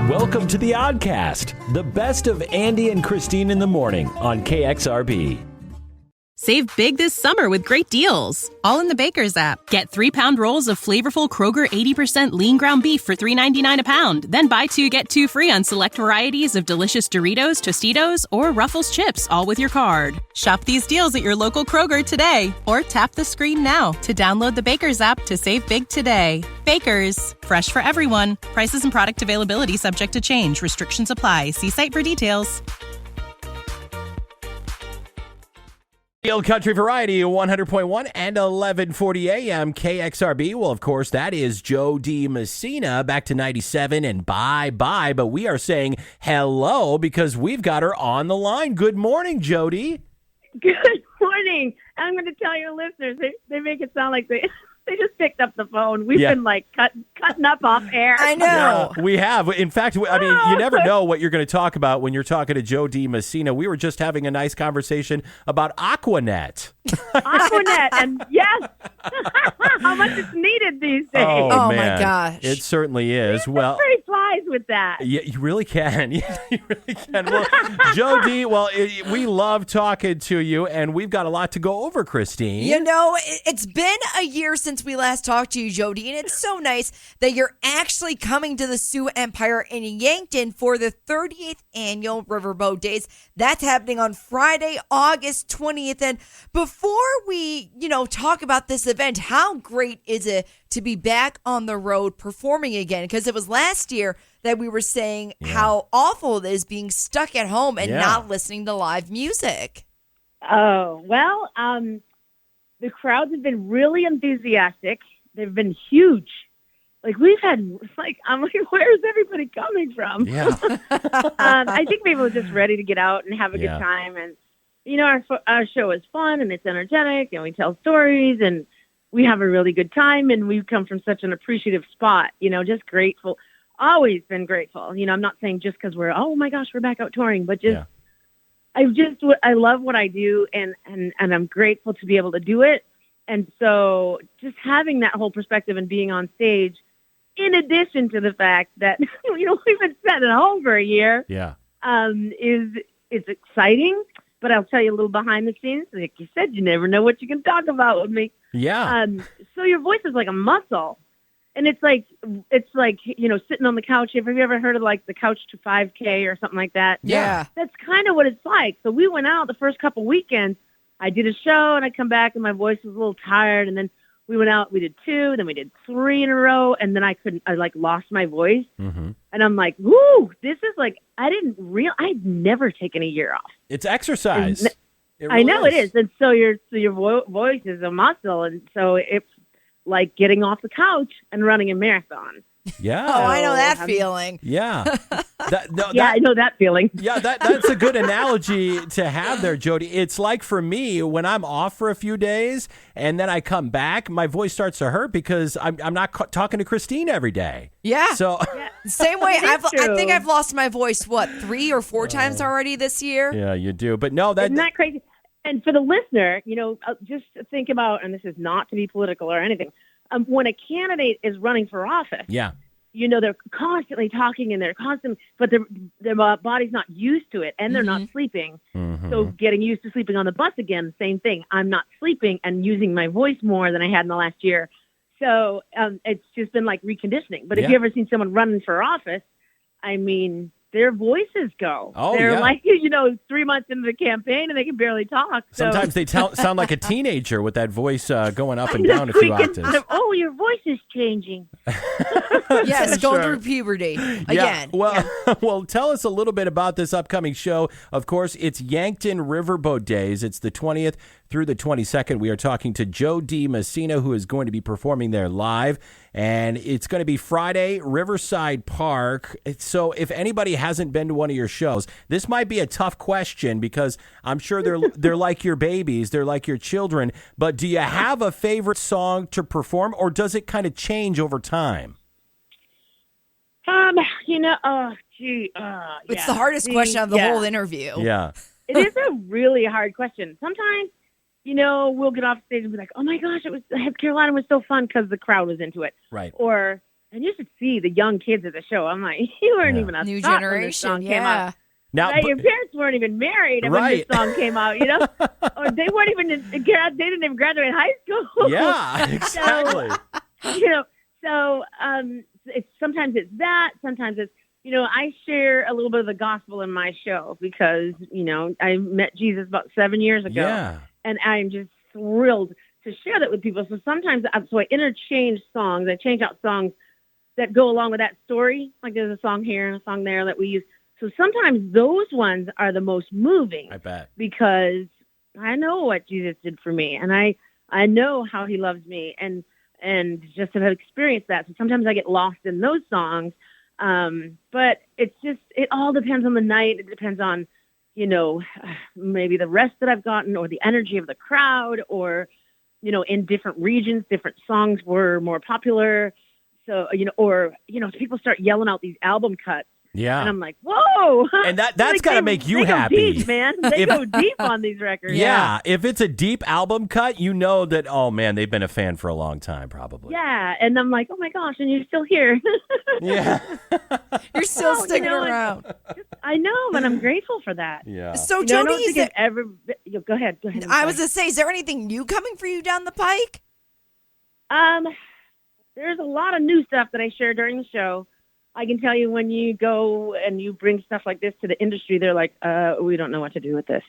Welcome to the Oddcast, the best of Andy and Christine in the morning on KXRB. Save big this summer with great deals, all in the Baker's app. Get 3-pound rolls of flavorful Kroger 80% lean ground beef for $3.99 a pound. Then buy 2, get 2 free on select varieties of delicious Doritos, Tostitos, or Ruffles chips, all with your card. Shop these deals at your local Kroger today, or tap the screen now to download the Baker's app to save big today. Baker's, fresh for everyone. Prices and product availability subject to change. Restrictions apply. See site for details. Old Country Variety, 100.1 and 1140 AM KXRB. Well, of course, that is Jo Dee Messina back to 97 and bye-bye. But we are saying hello because we've got her on the line. Good morning, Jo Dee. Good morning. I'm going to tell your listeners, they make it sound like they just picked up the phone. We've been like cutting up off air. I know. Yeah, we have. In fact, I mean, you never know what you're going to talk about when you're talking to Jo Dee Messina. We were just having a nice conversation about Aquanet. Aquanet, and yes, how much it's needed these days. Oh man. my gosh. It certainly is. Well, pretty flies with that. Yeah, you really can. You really can. Well, Jo Dee, we love talking to you, and we've got a lot to go over, Christine. You know, it's been a year since we last talked to you, Jo Dee, and it's so nice that you're actually coming to the Sioux Empire in Yankton for the 38th annual Riverboat Days. That's happening on Friday, August 20th. And before we, talk about this event, how great is it to be back on the road performing again? Because it was last year that we were saying how awful it is being stuck at home and not listening to live music. Oh, well, the crowds have been really enthusiastic. They've been huge. Like I'm like, where's everybody coming from? Yeah. I think people are just ready to get out and have a good time. And, our show is fun and it's energetic and we tell stories and we have a really good time. And we've come from such an appreciative spot, just grateful, always been grateful. I'm not saying just because oh my gosh, we're back out touring, but just, I love what I do and I'm grateful to be able to do it. And so just having that whole perspective and being on stage, in addition to the fact that, we've been sitting at home for a year, is exciting. But I'll tell you a little behind the scenes. Like you said, you never know what you can talk about with me. Yeah. So your voice is like a muscle. And it's like, sitting on the couch. Have you ever heard of like the couch to 5K or something like that? Yeah. That's kind of what it's like. So we went out the first couple weekends. I did a show and I come back and my voice was a little tired. And then we went out, we did 2, then we did 3 in a row. And then I lost my voice. Mm-hmm. And I'm like, woo, this is like, I'd never taken a year off. It's exercise. I know it is. And so your voice is a muscle. And so it's like getting off the couch and running a marathon. Yeah. Oh, I know that feeling. Yeah. I know that feeling. Yeah, that's a good analogy to have there, Jo Dee. It's like for me, when I'm off for a few days and then I come back, my voice starts to hurt because I'm not talking to Christine every day. Yeah. So same way. I think I've lost my voice, 3 or 4 times already this year? Yeah, you do. But no, isn't that crazy? And for the listener, just think about, and this is not to be political or anything, when a candidate is running for office, they're constantly talking and but their body's not used to it and they're not sleeping. Mm-hmm. So getting used to sleeping on the bus again, same thing. I'm not sleeping and using my voice more than I had in the last year. So it's just been like reconditioning. But if you ever seen someone running for office, I mean, their voices go. Oh, they're like, 3 months into the campaign and they can barely talk. So. Sometimes they sound like a teenager with that voice going up and down a few octaves. Oh, your voice is changing. Yes, going through puberty again. Well, tell us a little bit about this upcoming show. Of course, it's Yankton Riverboat Days. It's the 20th through the 22nd. We are talking to Jo Dee Messina, who is going to be performing there live. And it's going to be Friday, Riverside Park. So if anybody hasn't been to one of your shows, this might be a tough question because I'm sure they're like your babies. They're like your children. But do you have a favorite song to perform, or does it kind of change over time? It's the hardest question of the whole interview. Yeah. It is a really hard question. Sometimes, we'll get off stage and be like, oh my gosh, Carolina was so fun because the crowd was into it. Right. Or, And you should see the young kids at the show. I'm like, you weren't even a New thought when this song generation, came out. Now, Your parents weren't even married when Right. this song came out, or they weren't even they didn't even graduate high school. yeah, exactly. So sometimes it's that, sometimes it's I share a little bit of the gospel in my show because I met Jesus about 7 years ago, Yeah. and I'm just thrilled to share that with people. So sometimes I interchange songs. I change out songs that go along with that story. Like there's a song here and a song there that we use. So sometimes those ones are the most moving. I bet. Because I know what Jesus did for me, and I know how he loves me, and just have experienced that. So sometimes I get lost in those songs. But it all depends on the night. It depends on, maybe the rest that I've gotten or the energy of the crowd, or, in different regions, different songs were more popular. So, people start yelling out these album cuts. Yeah. And I'm like, whoa. And that's got to make you happy. Deep, man. They go deep on these records. Yeah. If it's a deep album cut, you know that, oh, man, they've been a fan for a long time, probably. Yeah. And I'm like, oh, my gosh, and you're still here. Yeah. You're still sticking around. I know, and I'm grateful for that. Yeah. So, I Jo don't Dee, think I've ever... Go ahead. I was going to say, is there anything new coming for you down the pike? There's a lot of new stuff that I share during the show. I can tell you when you go and you bring stuff like this to the industry, they're like, we don't know what to do with this.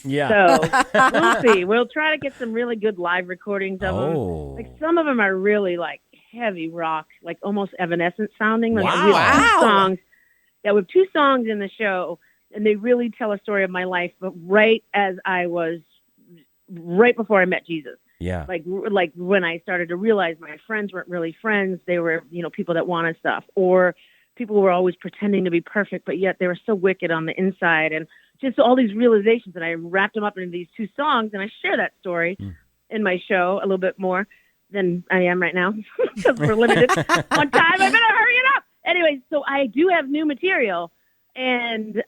Yeah. So we'll see. We'll try to get some really good live recordings of them. Like some of them are really like heavy rock, like almost Evanescent sounding. Like Wow. we have 2 songs. Yeah, we have 2 songs in the show, and they really tell a story of my life, but right before I met Jesus. Yeah. Like when I started to realize my friends weren't really friends. They were, people that wanted stuff, or people were always pretending to be perfect, but yet they were so wicked on the inside. And just all these realizations, and I wrapped them up into these 2 songs, and I share that story in my show a little bit more than I am right now because we're limited on time. I better hurry it up. Anyway, so I do have new material, and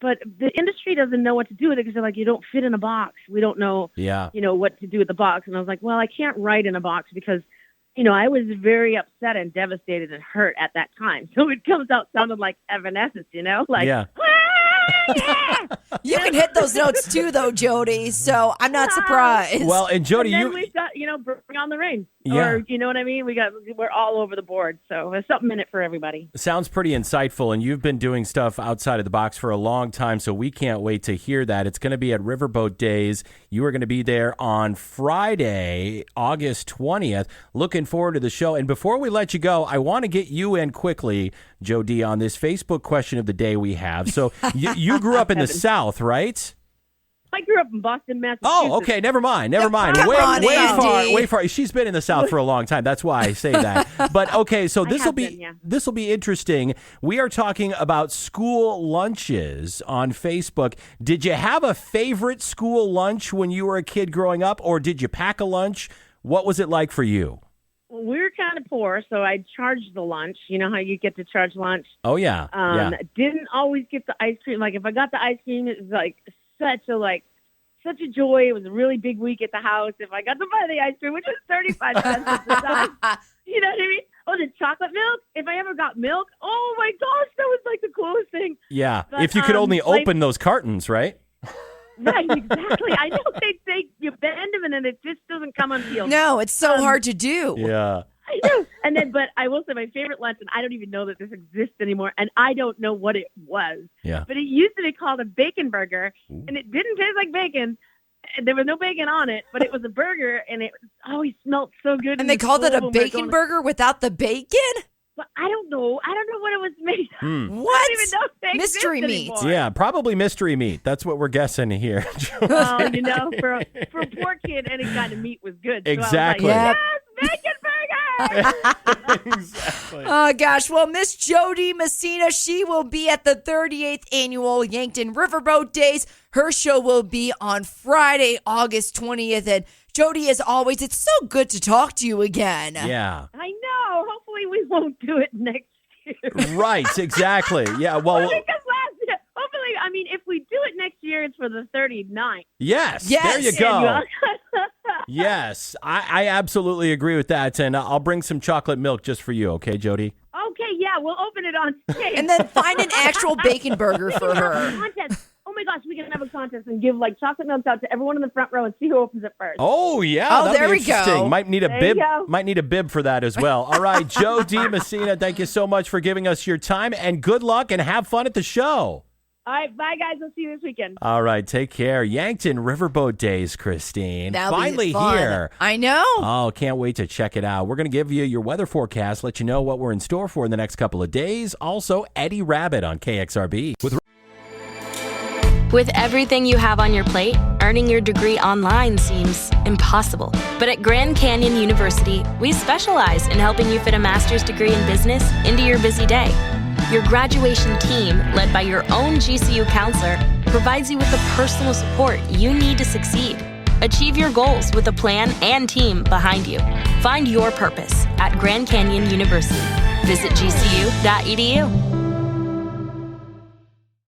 but the industry doesn't know what to do with it because they're like, you don't fit in a box. We don't know, what to do with the box. And I was like, well, I can't write in a box because, I was very upset and devastated and hurt at that time. So it comes out sounding like Evanescence, like, Yeah. You can hit those notes too, though, Jo Dee. So I'm not surprised. Well, and Jo Dee, we've got, Bring on the Rain. Yeah. Or, you know what I mean? We're all over the board. So there's something in it for everybody. sounds pretty insightful, and you've been doing stuff outside of the box for a long time, so we can't wait to hear that. It's going to be at Riverboat Days. You are going to be there on Friday, August 20th. Looking forward to the show. And before we let you go, I want to get you in quickly, Jo Dee, on this Facebook question of the day we have. So you grew up in the South, right? I grew up in Boston, Massachusetts. Oh, okay. Never mind. Come on, Way Andy. far. She's been in the South for a long time. That's why I say that. But okay, so this will be interesting. We are talking about school lunches on Facebook. Did you have a favorite school lunch when you were a kid growing up, or did you pack a lunch? What was it like for you? Well, we were kind of poor, so I charged the lunch. You know how you get to charge lunch? Oh yeah. Didn't always get the ice cream. Like if I got the ice cream, it was like such a joy. It was a really big week at the house. If I got to buy the ice cream, which was 35 cents at the time, you know what I mean? Oh, the chocolate milk. If I ever got milk, oh my gosh, that was like the coolest thing. Yeah. But, if you could only open those cartons, right? Right, exactly. I know they say you bend them and then it just doesn't come unpeeled. No, it's so hard to do. Yeah. I know. And then, but I will say my favorite lunch, and I don't even know that this exists anymore, and I don't know what it was. Yeah. But it used to be called a bacon burger, and it didn't taste like bacon. And there was no bacon on it, but it was a burger, and it always smelled so good. And they called it a bacon burger without the bacon? But I don't know. I don't know what it was made of. What? I don't even know if they Mystery exist meat. anymore. Yeah, probably mystery meat. That's what we're guessing here. Well, for a poor kid, any kind of meat was good. So Exactly. I was like, yes, bacon burger! Exactly. Oh, gosh. Well, Miss Jo Dee Messina, she will be at the 38th Annual Yankton Riverboat Days. Her show will be on Friday, August 20th. And Jo Dee, as always, it's so good to talk to you again. Yeah. I know. Hopefully we won't do it next year. Right, exactly. Yeah, well, Because hopefully, if we do it next year, it's for the 39th. yes, Yes. there you go. Yes, I absolutely agree with that. And I'll bring some chocolate milk just for you. Okay, Jo Dee? Okay, yeah, we'll open it on stage. And then find an actual bacon burger for her. Contest. Oh my gosh, we can have a contest and give like chocolate milk out to everyone in the front row and see who opens it first. Oh yeah, Oh, that'd there be we go. interesting. Might need a There bib. you go. Might need a bib for that as well. All right, Jo Dee Messina, thank you so much for giving us your time, and good luck and have fun at the show. All right, bye guys. I'll see you this weekend. All right, take care. Yankton Riverboat Days, Christine. That'll Finally be fun. here. I know. Oh, can't wait to check it out. We're going to give you your weather forecast, let you know what we're in store for in the next couple of days. Also, Eddie Rabbit on KXRB. With everything you have on your plate, earning your degree online seems impossible. But at Grand Canyon University, we specialize in helping you fit a master's degree in business into your busy day. Your graduation team, led by your own GCU counselor, provides you with the personal support you need to succeed. Achieve your goals with a plan and team behind you. Find your purpose at Grand Canyon University. Visit gcu.edu.